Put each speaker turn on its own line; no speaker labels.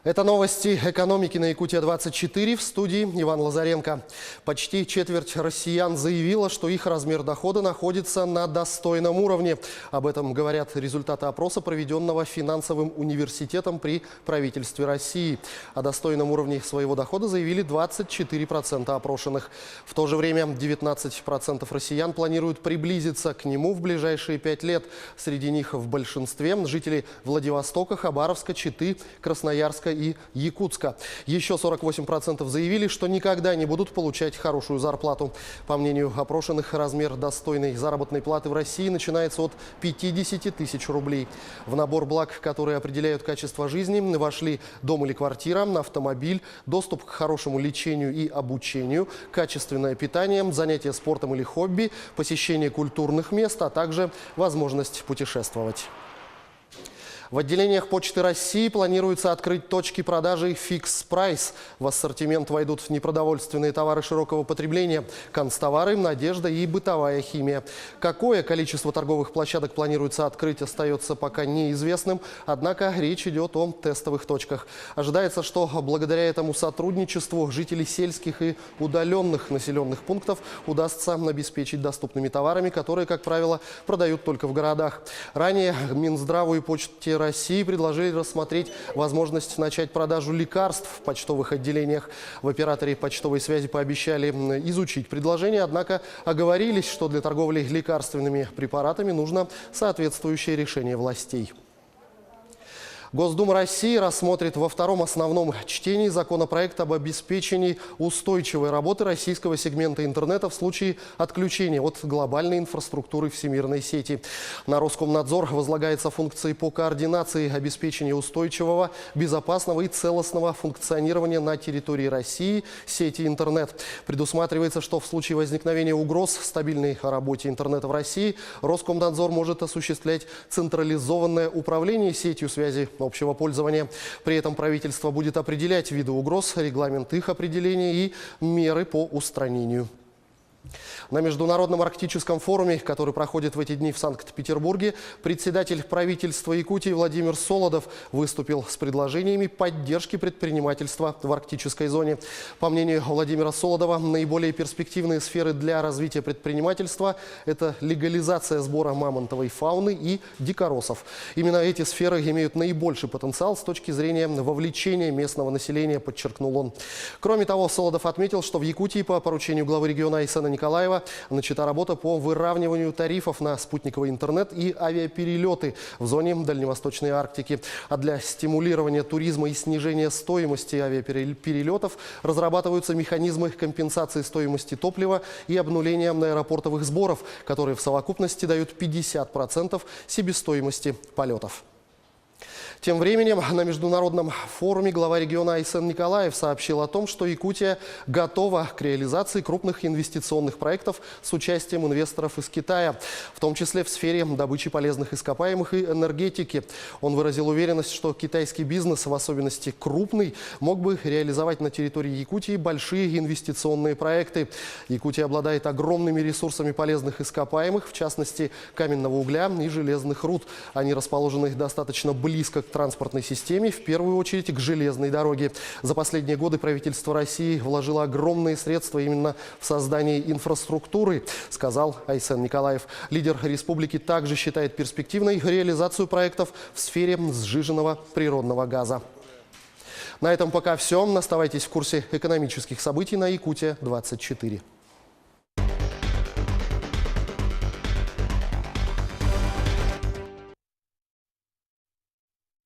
Это новости экономики на Якутия-24, в студии Иван Лазаренко. Почти четверть россиян заявила, что их размер дохода находится на достойном уровне. Об этом говорят результаты опроса, проведенного финансовым университетом при правительстве России. О достойном уровне своего дохода заявили 24% опрошенных. В то же время 19% россиян планируют приблизиться к нему в ближайшие 5 лет. Среди них в большинстве жители Владивостока, Хабаровска, Читы, Красноярска и Якутска. Еще 48% заявили, что никогда не будут получать хорошую зарплату. По мнению опрошенных, размер достойной заработной платы в России начинается от 50 тысяч рублей. В набор благ, которые определяют качество жизни, вошли дом или квартира, автомобиль, доступ к хорошему лечению и обучению, качественное питание, занятия спортом или хобби, посещение культурных мест, а также возможность путешествовать. В отделениях Почты России планируется открыть точки продажи Fix Price. В ассортимент войдут непродовольственные товары широкого потребления, канцтовары, одежда и бытовая химия. Какое количество торговых площадок планируется открыть, остается пока неизвестным, однако речь идет о тестовых точках. Ожидается, что благодаря этому сотрудничеству жителей сельских и удаленных населенных пунктов удастся обеспечить доступными товарами, которые, как правило, продают только в городах. Ранее Минздраву и Почте России предложили рассмотреть возможность начать продажу лекарств в почтовых отделениях. В операторе почтовой связи пообещали изучить предложение, однако оговорились, что для торговли лекарственными препаратами нужно соответствующее решение властей. Госдума России рассмотрит во втором основном чтении законопроект об обеспечении устойчивой работы российского сегмента интернета в случае отключения от глобальной инфраструктуры всемирной сети. На Роскомнадзор возлагается функции по координации обеспечения устойчивого, безопасного и целостного функционирования на территории России сети интернет. Предусматривается, что в случае возникновения угроз стабильной работе интернета в России Роскомнадзор может осуществлять централизованное управление сетью связи общего пользования. При этом правительство будет определять виды угроз, регламент их определения и меры по устранению. На Международном арктическом форуме, который проходит в эти дни в Санкт-Петербурге, председатель правительства Якутии Владимир Солодов выступил с предложениями поддержки предпринимательства в арктической зоне. По мнению Владимира Солодова, наиболее перспективные сферы для развития предпринимательства – это легализация сбора мамонтовой фауны и дикоросов. Именно эти сферы имеют наибольший потенциал с точки зрения вовлечения местного населения, подчеркнул он. Кроме того, Солодов отметил, что в Якутии по поручению главы региона Айсена Николаева начата работа по выравниванию тарифов на спутниковый интернет и авиаперелеты в зоне Дальневосточной Арктики. А для стимулирования туризма и снижения стоимости авиаперелетов разрабатываются механизмы компенсации стоимости топлива и обнуления аэропортовых сборов, которые в совокупности дают 50% себестоимости полетов. Тем временем на международном форуме глава региона Айсен Николаев сообщил о том, что Якутия готова к реализации крупных инвестиционных проектов с участием инвесторов из Китая, в том числе в сфере добычи полезных ископаемых и энергетики. Он выразил уверенность, что китайский бизнес, в особенности крупный, мог бы реализовать на территории Якутии большие инвестиционные проекты. Якутия обладает огромными ресурсами полезных ископаемых, в частности каменного угля и железных руд. Они расположены достаточно близко к транспортной системе, в первую очередь к железной дороге. За последние годы правительство России вложило огромные средства именно в создание инфраструктуры, сказал Айсен Николаев. Лидер республики также считает перспективной реализацию проектов в сфере сжиженного природного газа. На этом пока все. Оставайтесь в курсе экономических событий на Якутия-24.